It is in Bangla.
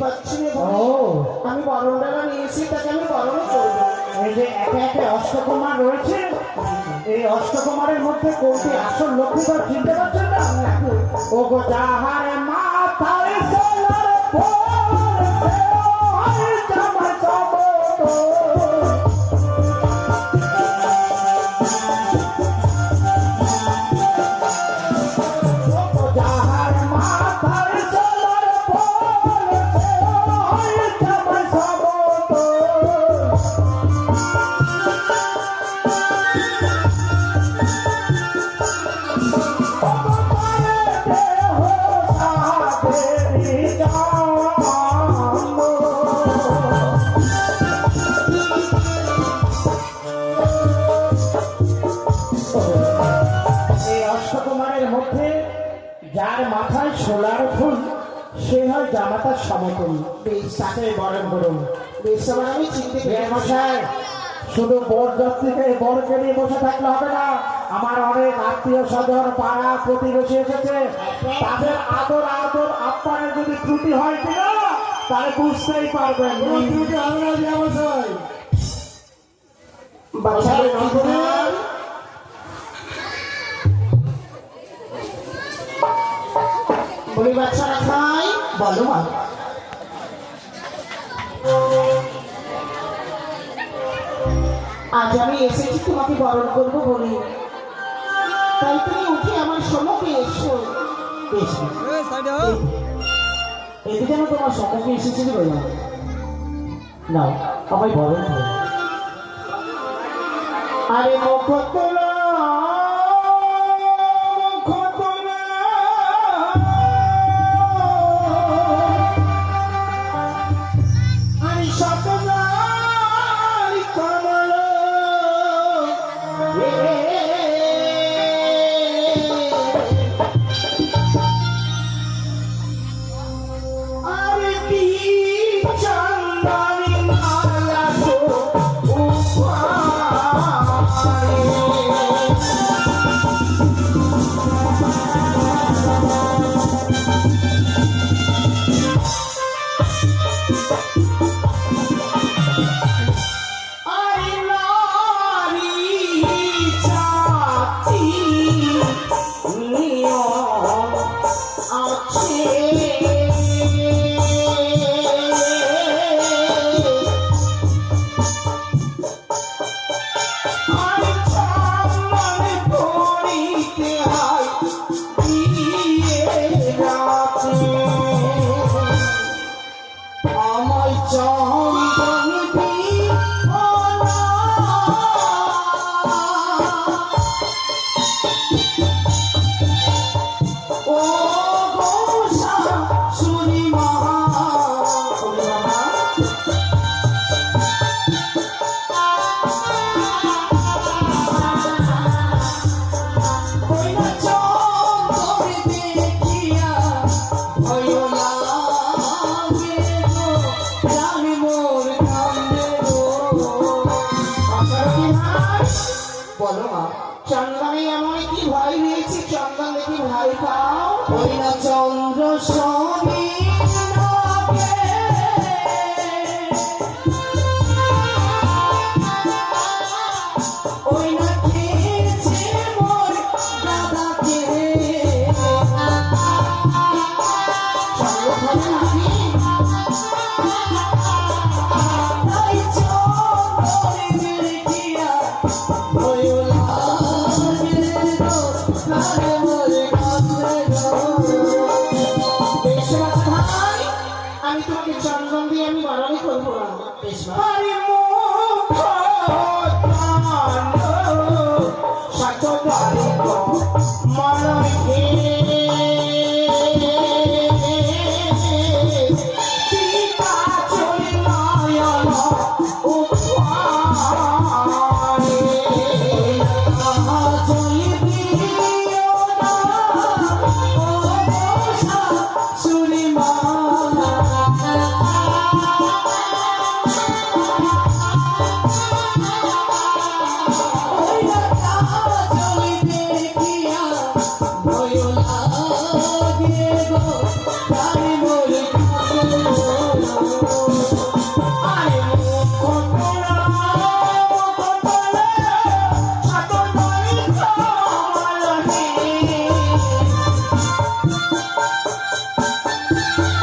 পাচ্ছি না। আমি বরণডালা নিয়েছি, তাকে আমি বরণ করবো। এই যে একে একে অষ্টকুমার রয়েছে, এই অষ্টকুমারের মধ্যে কোনটি আসল লক্ষ্মী বা চিনতে পারছেন না? ও গো যাহার মাথায় সোনার যার মাথায় সোলার ফুল সে হয় জামাতার সমতুল। তাকে বরণ করুন। আমি চিনতে মশাই, শুধু বর যাত্রীকে বরকে নিয়ে বসে থাকলে হবে না। আমার অনেক আত্মীয় স্বজন পাড়া প্রতিবেশী এসেছে, তাদের আদর আদর আপ্যায়নের যদি ত্রুটি হয় কিনা তাহলে বুঝতেই পারবেন। ত্রুটি হবে না মশাই। বলি বাচ্চারা খাই, বলো মা। আজ আমি এসেছি তোমাকে বরণ করবো বলি, তাই তুমি উঠে আমার সম্মুখে এসো। এদিকে আমি তোমার সম্মুখে এসেছি বললাম, নাও আমায় বরণ করো। আরে মুখ তোলা চন্দনে এমন কি ভয় হয়েছে? চন্দন দেখি ভয় পাও। ওই না চন্দ্র শনি ওই না খেয়েছে মোর দাদাকে। বেশ ও